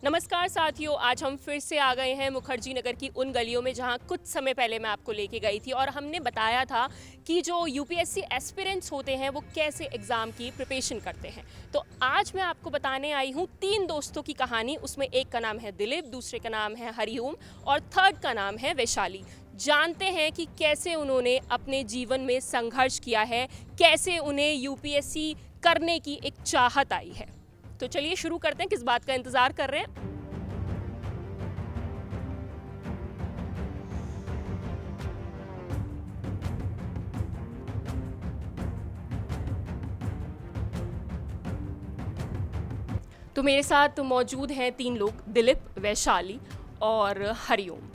नमस्कार साथियों, आज हम फिर से आ गए हैं मुखर्जी नगर की उन गलियों में जहां कुछ समय पहले मैं आपको लेके गई थी और हमने बताया था कि जो यूपीएससी एस्पिरेंट्स होते हैं वो कैसे एग्ज़ाम की प्रिपरेशन करते हैं। तो आज मैं आपको बताने आई हूं 3 दोस्तों की कहानी। उसमें एक का नाम है दिलीप, दूसरे का नाम है हरिओम और थर्ड का नाम है वैशाली। जानते हैं कि कैसे उन्होंने अपने जीवन में संघर्ष किया है, कैसे उन्हें यूपीएससी करने की एक चाहत आई है। तो चलिए शुरू करते हैं, किस बात का इंतजार कर रहे हैं। तो मेरे साथ मौजूद हैं 3 लोग, दिलीप, वैशाली और हरिओम।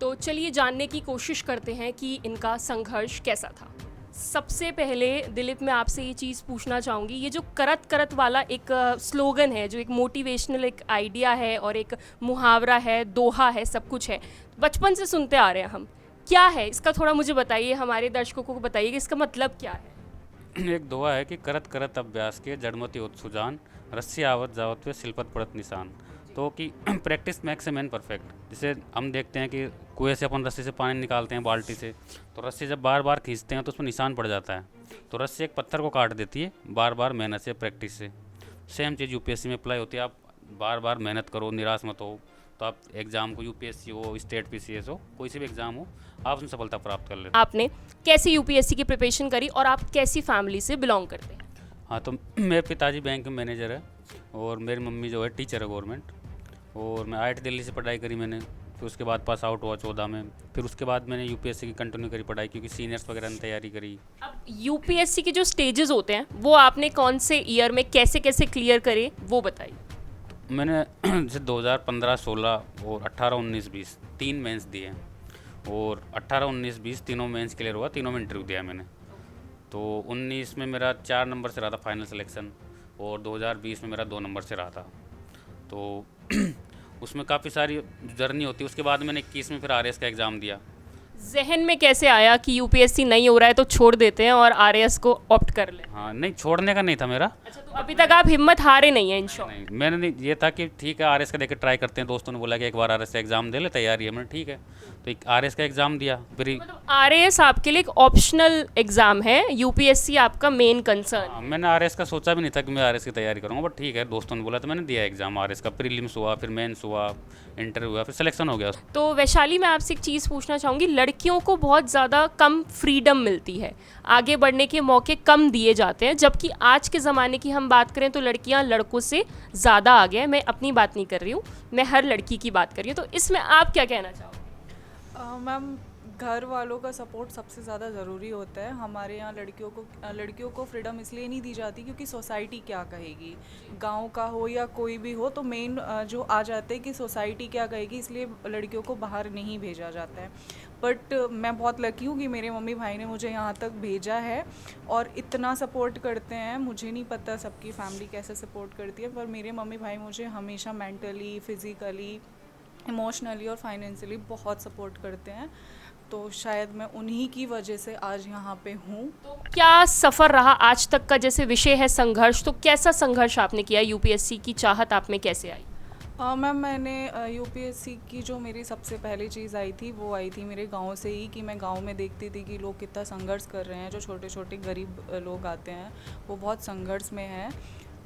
तो चलिए जानने की कोशिश करते हैं कि इनका संघर्ष कैसा था। सबसे पहले दिलीप, मैं आपसे ये चीज़ पूछना चाहूँगी, ये जो करत करत वाला एक स्लोगन है, जो एक मोटिवेशनल एक आइडिया है और एक मुहावरा है, दोहा है, सब कुछ है, बचपन से सुनते आ रहे हैं हम, क्या है इसका थोड़ा मुझे बताइए, हमारे दर्शकों को बताइए कि इसका मतलब क्या है। एक दोहा है कि करत करत अभ्यास के जड़मति होत सुजान, रस्सी आवत जावत पे सिलपत पड़त निशान। तो कि practice max a man perfect. जैसे हम देखते हैं कि कुएं से अपन रस्सी से पानी निकालते हैं बाल्टी से, तो रस्सी जब बार बार खींचते हैं तो उसमें निशान पड़ जाता है। तो रस्सी एक पत्थर को काट देती है बार बार मेहनत से, प्रैक्टिस से। सेम चीज़ यूपीएससी में अप्लाई होती है। आप बार बार मेहनत करो, निराश मत हो, तो आप एग्ज़ाम को, यूपीएससी हो, स्टेट पीसीएस हो, कोई सी भी एग्ज़ाम हो, आप उसमें सफलता प्राप्त कर लेते हैं। आपने कैसे यूपीएससी की प्रिपरेशन करी और आप कैसी फैमिली से बिलोंग करते हैं। हाँ, तो मेरे पिताजी बैंक में मैनेजर है और मेरी मम्मी जो है टीचर है गवर्नमेंट। और मैं आईआईटी दिल्ली से पढ़ाई करी मैंने, फिर उसके बाद पास आउट हुआ 14 में। फिर उसके बाद मैंने यूपीएससी की कंटिन्यू करी पढ़ाई, क्योंकि सीनियर्स वगैरह ने तैयारी करी। अब यूपीएससी के जो स्टेजेस होते हैं वो आपने कौन से ईयर में कैसे कैसे क्लियर करे वो बताइए। मैंने जैसे 2015, 16 और 18, 19, 20 3 मेंस दिए हैं। और 18, 19, 20 तीनों मेंस क्लियर हुआ, तीनों में इंटरव्यू दिया मैंने। तो 19 में मेरा 4 नंबर से रहा था फाइनल सिलेक्शन, और 2020 में मेरा 2 नंबर से रहा था। तो उसमें काफ़ी सारी जर्नी होती है। उसके बाद मैंने 21 में फिर आरएएस का एग्ज़ाम दिया। जहन में कैसे आया कि यूपीएससी नहीं हो रहा है तो छोड़ देते हैं और आरएएस को ऑप्ट कर लें। हाँ, नहीं छोड़ने का नहीं था मेरा। अच्छा, तो अभी तक आप हिम्मत हारे नहीं हैं इन शॉर्ट। नहीं, मैंने नहीं, ये था कि ठीक है आरएस का देकर ट्राई करते हैं। दोस्तों ने बोला कि एक बार आरएस का एग्ज़ाम दे ले, तैयारी है। मैंने ठीक है, तो एक आरएस का एग्ज़ाम दिया। फिर मतलब आरएएस आपके लिए एक ऑप्शनल एग्जाम है, यूपीएससी आपका मेन कंसर्न। हाँ, मैंने आरएस का सोचा भी नहीं था कि मैं आरएस की तैयारी करूँगा, बट ठीक है दोस्तों ने बोला तो मैंने दिया एग्ज़ाम आरएस का। प्रीलिम्स हुआ, फिर मेंस हुआ, इंटरव्यू हुआ, फिर सिलेक्शन हो गया। तो वैशाली, मैं आपसे एक चीज़ पूछना चाहूँगी, लड़कियों को बहुत ज़्यादा कम फ्रीडम मिलती है, आगे बढ़ने के मौके कम दिए जाते हैं, जबकि आज के ज़माने की हम बात करें तो लड़कियां लड़कों से ज़्यादा आगे हैं। मैं अपनी बात नहीं कर रही हूँ, मैं हर लड़की की बात कर रही हूँ। तो इसमें आप क्या कहना चाहोगे। मैम, घर वालों का सपोर्ट सबसे ज़्यादा ज़रूरी होता है। हमारे यहाँ लड़कियों को फ्रीडम इसलिए नहीं दी जाती क्योंकि सोसाइटी क्या कहेगी, गांव का हो या कोई भी हो, तो मेन जो आ जाते हैं कि सोसाइटी क्या कहेगी, इसलिए लड़कियों को बाहर नहीं भेजा जाता है। बट मैं बहुत लकी हूँ कि मेरे मम्मी भाई ने मुझे यहाँ तक भेजा है और इतना सपोर्ट करते हैं। मुझे नहीं पता सबकी फैमिली कैसे सपोर्ट करती है, पर मेरे मम्मी भाई मुझे हमेशा मेंटली, फिज़िकली, इमोशनली और फाइनेंशियली बहुत सपोर्ट करते हैं। तो शायद मैं उन्हीं की वजह से आज यहाँ पे हूँ। तो क्या सफ़र रहा आज तक का, जैसे विषय है संघर्ष, तो कैसा संघर्ष आपने किया, यूपीएससी की चाहत आप में कैसे आई। मैम, मैंने यूपीएससी की जो मेरी सबसे पहली चीज़ आई थी वो आई थी मेरे गांव से ही, कि मैं गांव में देखती थी कि लोग कितना संघर्ष कर रहे हैं। जो छोटे छोटे गरीब लोग आते हैं वो बहुत संघर्ष में हैं।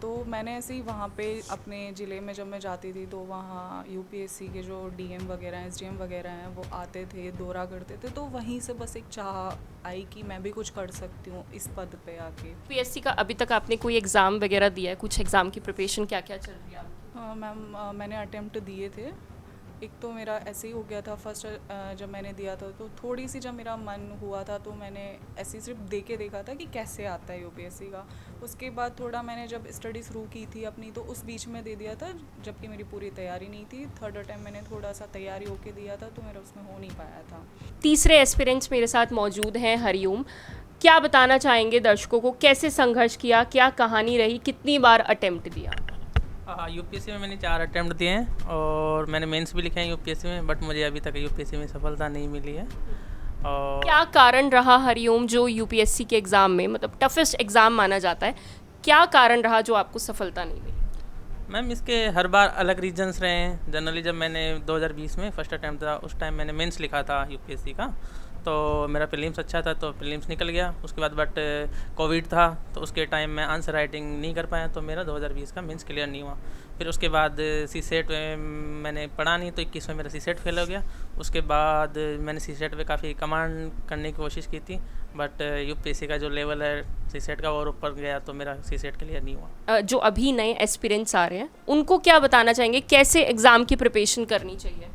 तो मैंने ऐसे ही वहाँ पे अपने ज़िले में जब मैं जाती थी तो वहाँ यूपीएससी के जो डीएम वगैरह हैं, एसडीएम वगैरह हैं, वो आते थे, दौरा करते थे। तो वहीं से बस एक चाह आई कि मैं भी कुछ कर सकती हूँ इस पद पे आके। यूपीएससी का अभी तक आपने कोई एग्ज़ाम वगैरह दिया है, कुछ एग्ज़ाम की प्रिपरेशन क्या क्या चल रही है आपकी। मैम, मैंने अटेम्प्ट दिए थे। एक तो मेरा ऐसे ही हो गया था फर्स्ट, जब मैंने दिया था तो थोड़ी सी जब मेरा मन हुआ था तो मैंने ऐसे सिर्फ दे के देखा था कि कैसे आता है यूपीएससी का। उसके बाद थोड़ा मैंने जब स्टडी शुरू की थी अपनी, तो उस बीच में दे दिया था जबकि मेरी पूरी तैयारी नहीं थी। थर्ड अटैम्प्ट मैंने थोड़ा सा तैयारी होके दिया था तो मेरा उसमें हो नहीं पाया था। तीसरे एस्पिरेंट्स मेरे साथ मौजूद हैं, हरिओम। क्या बताना चाहेंगे दर्शकों को, कैसे संघर्ष किया, क्या कहानी रही, कितनी बार अटेम्प्ट दिया। यूपीएससी में मैंने 4 अटैम्प्ट दिए हैं और मैंने मेंस भी लिखे हैं यूपीएससी में, बट मुझे अभी तक यूपीएससी में सफलता नहीं मिली है। और क्या कारण रहा हरिओम, जो यूपीएससी के एग्ज़ाम में मतलब टफेस्ट एग्ज़ाम माना जाता है, क्या कारण रहा जो आपको सफलता नहीं मिली। मैम इसके हर बार अलग रीजंस रहे हैं। जनरली जब मैंने 2020 में फर्स्ट अटैम्प्ट था, उस टाइम मैंने मेंस लिखा था यूपीएससी का, तो मेरा प्रीलिम्स अच्छा था, तो प्रीलिम्स निकल गया। उसके बाद बट कोविड था, तो उसके टाइम मैं आंसर राइटिंग नहीं कर पाया, तो मेरा 2020 का मेंस क्लियर नहीं हुआ। फिर उसके बाद सीसेट मैंने पढ़ा नहीं, तो 21 में मेरा सीसेट फेल हो गया। उसके बाद मैंने सीसेट पे काफ़ी कमांड करने की कोशिश की थी, बट यूपीएससी का जो लेवल है सीसेट का और ऊपर गया, तो मेरा सीसेट क्लियर नहीं हुआ। जो अभी नए एस्पिरेंट्स आ रहे हैं उनको क्या बताना चाहेंगे, कैसे एग्ज़ाम की प्रिपरेशन करनी चाहिए?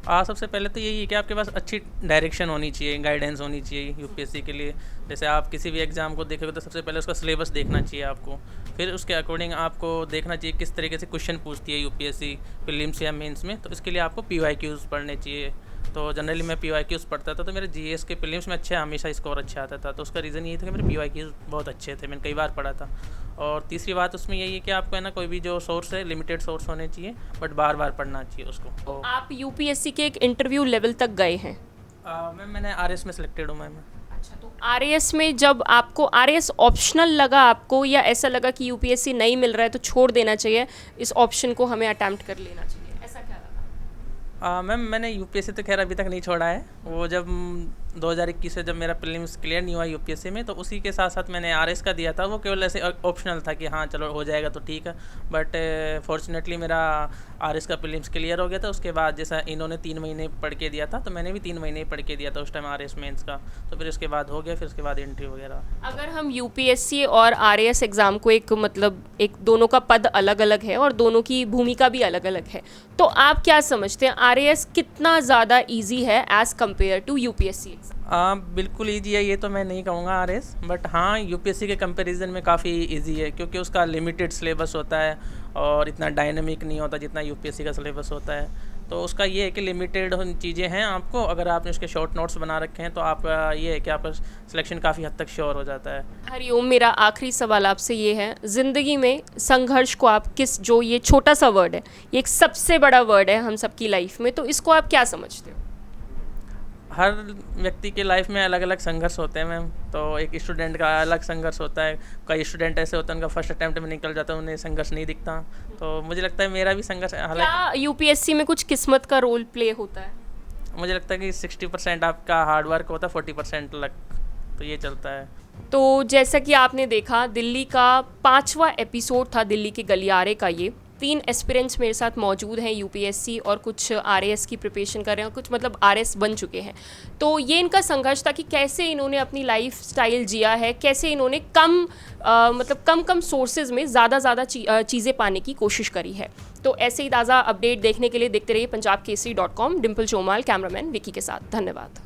सबसे पहले तो यही है कि आपके पास अच्छी डायरेक्शन होनी चाहिए, गाइडेंस होनी चाहिए यूपीएससी के लिए। जैसे आप किसी भी एग्ज़ाम को देखेंगे तो सबसे पहले उसका सिलेबस देखना चाहिए आपको, फिर उसके अकॉर्डिंग आपको देखना चाहिए किस तरीके से क्वेश्चन पूछती है यूपीएससी प्रीलिम्स या मेंस में। तो इसके लिए आपको पीवाईक्यूज़ पढ़ने चाहिए। तो जनरली मैं पीवाईक्यूज़ पढ़ता था, तो मेरे जीएस के प्रीलिम्स में हमेशा स्कोर अच्छा आता था। तो उसका रीज़न ये था कि मेरे पीवाईक्यूज़ बहुत अच्छे थे, मैंने कई बार पढ़ा था। और तीसरी बात उसमें यही है कि आपको है ना, कोई भी जो सोर्स है लिमिटेड सोर्स होने चाहिए, बट बार बार पढ़ना चाहिए उसको। तो आप यूपीएससी के एक इंटरव्यू लेवल तक गए हैं। मैम मैंने आरएस में सिलेक्टेड हूँ मैम। अच्छा, तो आरएएस में जब आपको आरएएस ऑप्शनल लगा आपको, या ऐसा लगा कि यूपीएससी नहीं मिल रहा है तो छोड़ देना चाहिए, इस ऑप्शन को हमें अटेम्प्ट कर लेना चाहिए, ऐसा क्या लगा? मैम मैंने यूपीएससी तो खैर अभी तक नहीं छोड़ा है। वो जब 2021 से जब मेरा प्रीलिम्स क्लियर नहीं हुआ यूपीएससी में, तो उसी के साथ साथ मैंने आरएस का दिया था। वो केवल ऐसे ऑप्शनल था कि हाँ चलो हो जाएगा तो ठीक है, बट फॉर्चुनेटली मेरा आरएस का प्रीलिम्स क्लियर हो गया था। उसके बाद जैसा इन्होंने 3 महीने पढ़ के दिया था, तो मैंने भी 3 महीने पढ़ के दिया था उस टाइम आरएस मेंस का। तो फिर उसके बाद हो गया, फिर उसके बाद एंट्री वगैरह। अगर हम यूपीएससी और आरएएस एग्ज़ाम को एक दोनों का पद अलग अलग है और दोनों की भूमिका भी अलग अलग है, तो आप क्या समझते हैं आरएएस कितना ज़्यादा इजी है as compare to UPSC exam? बिल्कुल ईजी है ये तो मैं नहीं कहूँगा आरएस, बट हाँ यूपीएससी के कंपैरिजन में काफ़ी इजी है, क्योंकि उसका लिमिटेड सिलेबस होता है और इतना डायनामिक नहीं होता जितना यूपीएससी का सिलेबस होता है। तो उसका ये है कि लिमिटेड चीज़ें हैं आपको, अगर आपने उसके शॉर्ट नोट्स बना रखे हैं तो आपका ये है कि आपका सिलेक्शन काफ़ी हद तक श्योर हो जाता है। हरिओम, मेरा आखिरी सवाल आपसे ये है, ज़िंदगी में संघर्ष को आप जो ये छोटा सा वर्ड है, ये एक सबसे बड़ा वर्ड है हम सबकी लाइफ में, तो इसको आप क्या समझते हो? हर व्यक्ति के लाइफ में अलग अलग संघर्ष होते हैं मैम। तो एक स्टूडेंट का अलग संघर्ष होता है, कई स्टूडेंट ऐसे होते हैं उनका फर्स्ट अटैम्प्ट में निकल जाता है, उन्हें संघर्ष नहीं दिखता। तो मुझे लगता है मेरा भी संघर्ष, हालांकि क्या यूपीएससी में कुछ किस्मत का रोल प्ले होता है? मुझे लगता है कि 60% आपका हार्ड वर्क होता है, 40% लक, तो ये चलता है। तो जैसा कि आपने देखा, दिल्ली का 5वां एपिसोड था दिल्ली के गलियारे का। ये 3 एस्पिरेंट्स मेरे साथ मौजूद हैं यूपीएससी, और कुछ आरएएस की प्रिपरेशन कर रहे हैं, कुछ मतलब आरएएस बन चुके हैं। तो ये इनका संघर्ष था कि कैसे इन्होंने अपनी लाइफ स्टाइल जिया है, कैसे इन्होंने कम सोर्सेज में ज़्यादा चीज़ें पाने की कोशिश करी है। तो ऐसे ही ताज़ा अपडेट देखने के लिए देखते रहिए punjabkesari.com। डिम्पल चोमाल, कैमरामैन विकी के साथ। धन्यवाद।